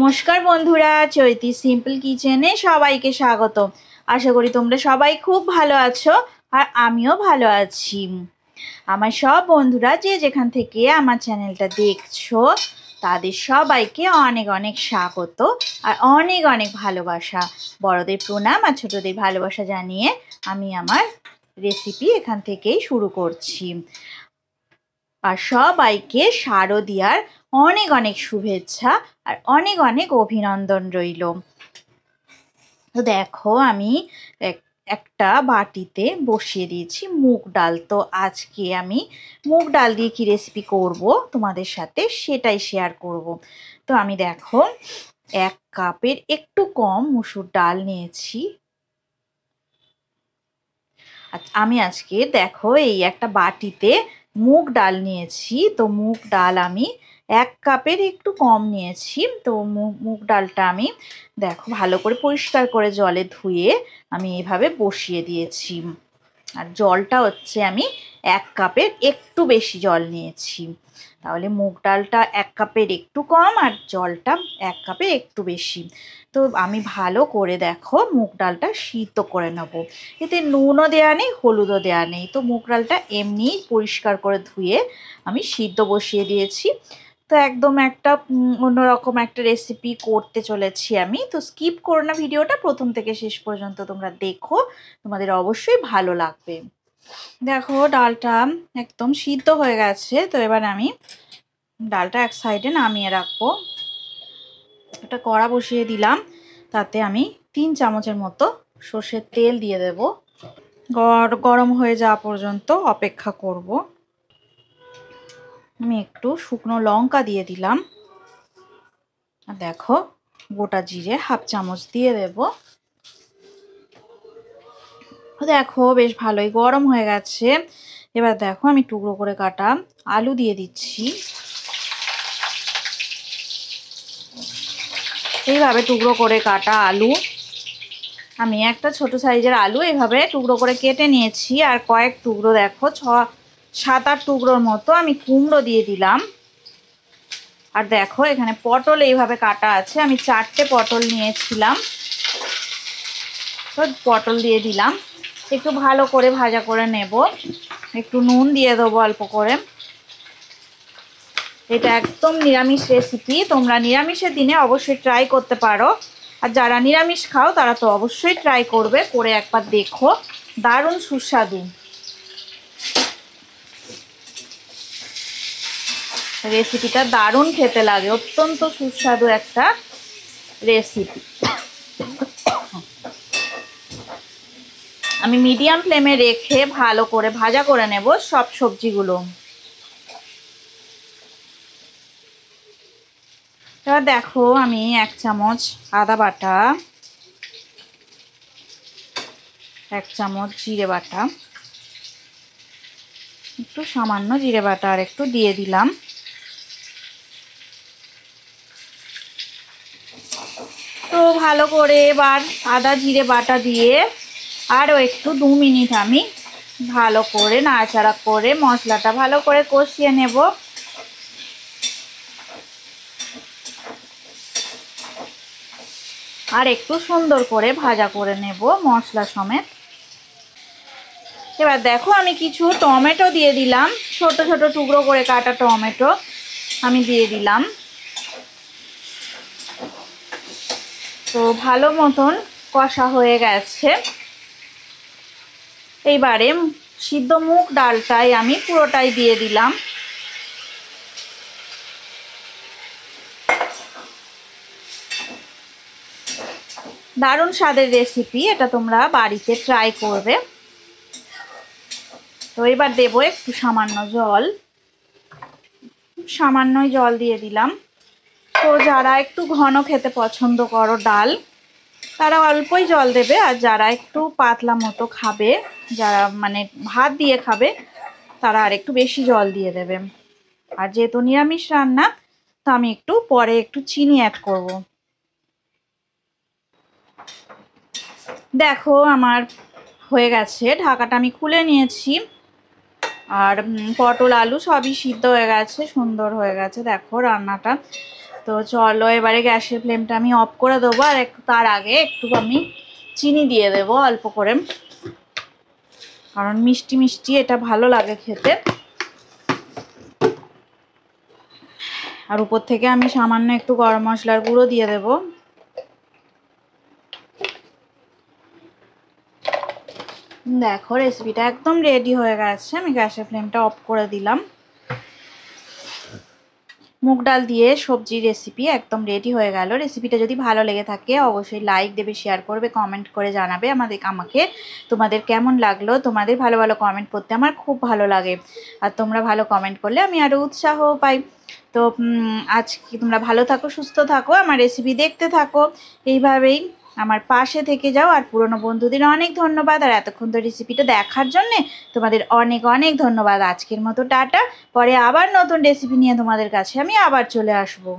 নমস্কার বন্ধুরা, চৈতি সিম্পল কিচেনে সবাইকে স্বাগত। আশা করি তোমরা সবাই খুব ভালো আছো আর আমিও ভালো আছি। আমার সব বন্ধুরা যে যেখান থেকে আমার চ্যানেলটা দেখছো তাদের সবাইকে অনেক অনেক স্বাগত আর অনেক অনেক ভালোবাসা। বড়দের প্রণাম আর ছোটদের ভালোবাসা জানিয়ে আমি আমার রেসিপি এখান থেকেই শুরু করছি। আর সবাইকে শারদীয়ার অনেক অনেক শুভেচ্ছা আর অনেক অনেক অভিনন্দন রইল। তো দেখো আমি একটা বাটিতে বসিয়ে দিয়েছি মুগ ডাল। তো আজকে আমি মুগ ডাল দিয়ে কি রেসিপি করব তোমাদের সাথে সেটাই শেয়ার করব। তো আমি দেখো 1 কাপের একটু কম মুসুর ডাল নিয়েছি। আমি আজকে দেখো এই একটা বাটিতে মুগ ডাল নিয়েছি। তো মুগ ডাল আমি 1 কাপের একটু কম নিয়েছি। তো মুগ ডালটা আমি দেখো ভালো করে পরিষ্কার করে জলে ধুয়ে আমি এইভাবে বসিয়ে দিয়েছি। আর জলটা হচ্ছে আমি 1 কাপের একটু বেশি জল নিয়েছি। তাহলে মুগ ডালটা 1 কাপের একটু কম আর জলটা 1 কাপের একটু বেশি। তো আমি ভালো করে দেখো মুগ ডালটা সিদ্ধ করে নেব। এতে নুনও দেওয়া নেই, হলুদও দেওয়া নেই। তো মুগ ডালটা এমনি পরিষ্কার করে ধুয়ে আমি সিদ্ধ বসিয়ে দিয়েছি। তো একদম একটা অন্যরকম একটা রেসিপি করতে চলেছি আমি। তো স্কিপ করো না ভিডিওটা, প্রথম থেকে শেষ পর্যন্ত তোমরা দেখো, তোমাদের অবশ্যই ভালো লাগবে। দেখো ডালটা একদম সিদ্ধ হয়ে গেছে। তো এবার আমি ডালটা এক সাইডে নামিয়ে রাখবো। একটা কড়া বসিয়ে দিলাম, তাতে আমি 3 চামচের মতো সর্ষের তেল দিয়ে দেব। গরম হয়ে যাওয়া পর্যন্ত অপেক্ষা করব। আমি একটু শুকনো লঙ্কা দিয়ে দিলাম। আর দেখো গোটা জিরে 1/2 চামচ দিয়ে দেব। দেখো বেশ ভালোই গরম হয়ে গেছে। এবার দেখো আমি টুকরো করে কাটা আলু দিয়ে দিচ্ছি। এইভাবে টুকরো করে কাটা আলু, আমি একটা ছোট সাইজের আলু এইভাবে টুকরো করে কেটে নিয়েছি। আর কয়েক টুকরো দেখো 7-8 টুকরোর মতো আমি কুমড়ো দিয়ে দিলাম। আর দেখো এখানে পটল এইভাবে কাটা আছে, আমি 4টে পটল নিয়েছিলাম। তো পটল দিয়ে দিলাম, একটু ভালো করে ভাজা করে নেব। একটু নুন দিয়ে দেবো অল্প করে। এটা একদম নিরামিষ রেসিপি, তোমরা নিরামিষের দিনে অবশ্যই ট্রাই করতে পারো। আর যারা নিরামিষ খাও তারা তো অবশ্যই ট্রাই করবে, করে একবার দেখো, দারুণ সুস্বাদু রেসিপিটা, দারুণ খেতে লাগে, অত্যন্ত সুস্বাদু একটা রেসিপি। আমি মিডিয়াম ফ্লেমে রেখে ভালো করে ভাজা করে নেব সব সবজিগুলো। এবার দেখো আমি 1 চামচ আদা বাটা, 1 চামচ জিরে বাটা, একটু সামান্য জিরে বাটা আর একটু দিয়ে দিলাম। তো ভালো করে এবার আদা জিরে বাটা দিয়ে আরও একটু 2 মিনিট আমি ভালো করে নাড়াচাড়া করে মশলাটা ভালো করে কষিয়ে নেব। আর একটু সুন্দর করে ভাজা করে নেব মশলা সমেত। এবার দেখো আমি কিছু টমেটো দিয়ে দিলাম, ছোট ছোট টুকরো করে কাটা টমেটো আমি দিয়ে দিলাম। তো ভালো মতন কষা হয়ে গেছে। এইবারে সিদ্ধ মুগ ডালটাই আমি পুরোটাই দিয়ে দিলাম। দারুণ স্বাদের রেসিপি, এটা তোমরা বাড়িতে ট্রাই করবে। তো এবার দেবো একটু সামান্য জল, সামান্যই জল দিয়ে দিলাম। তো যারা একটু ঘন খেতে পছন্দ করো ডাল, তারা অল্পই জল দেবে। আর যারা একটু পাতলা মতো খাবে, যারা মানে ভাত দিয়ে খাবে, তারা আর একটু বেশি জল দিয়ে দেবে। আর যেহেতু নিরামিষ রান্না, তো আমি একটু পরে একটু চিনি অ্যাড করব। দেখো আমার হয়ে গেছে, ঢাকাটা আমি খুলে নিয়েছি। আর পটল আলু সবই সিদ্ধ হয়ে গেছে, সুন্দর হয়ে গেছে দেখো রান্নাটা। তো চলো এবারে গ্যাসের ফ্লেমটা আমি অফ করে দেবো, আর একটু তার আগে একটু আমি চিনি দিয়ে দেবো অল্প করে, কারণ মিষ্টি মিষ্টি এটা ভালো লাগে খেতে। আর উপর থেকে আমি সামান্য একটু গরম মশলার গুঁড়ো দিয়ে দেব। দেখো রেসিপিটা একদম রেডি হয়ে গেছে, আমি গ্যাসের ফ্লেমটা অফ করে দিলাম। মুগ ডাল দিয়ে সবজি রেসিপি একদম রেডি হয়ে গেল। রেসিপিটা যদি ভালো লেগে থাকে অবশ্যই লাইক দেবে, শেয়ার করবে, কমেন্ট করে জানাবে আমাকে তোমাদের কেমন লাগলো। তোমাদের ভালো ভালো কমেন্ট করতে আমার খুব ভালো লাগে, আর তোমরা ভালো কমেন্ট করলে আমি আরও উৎসাহ পাই। তো আজকে তোমরা ভালো থাকো, সুস্থ থাকো, আমার রেসিপি দেখতে থাকো, এইভাবেই আমার পাশে থেকে যাও। আর পুরনো বন্ধুদের অনেক ধন্যবাদ, আর এতক্ষণ তো রেসিপিটা দেখার জন্যে তোমাদের অনেক অনেক ধন্যবাদ। আজকের মতো টাটা, পরে আবার নতুন রেসিপি নিয়ে তোমাদের কাছে আমি আবার চলে আসবো।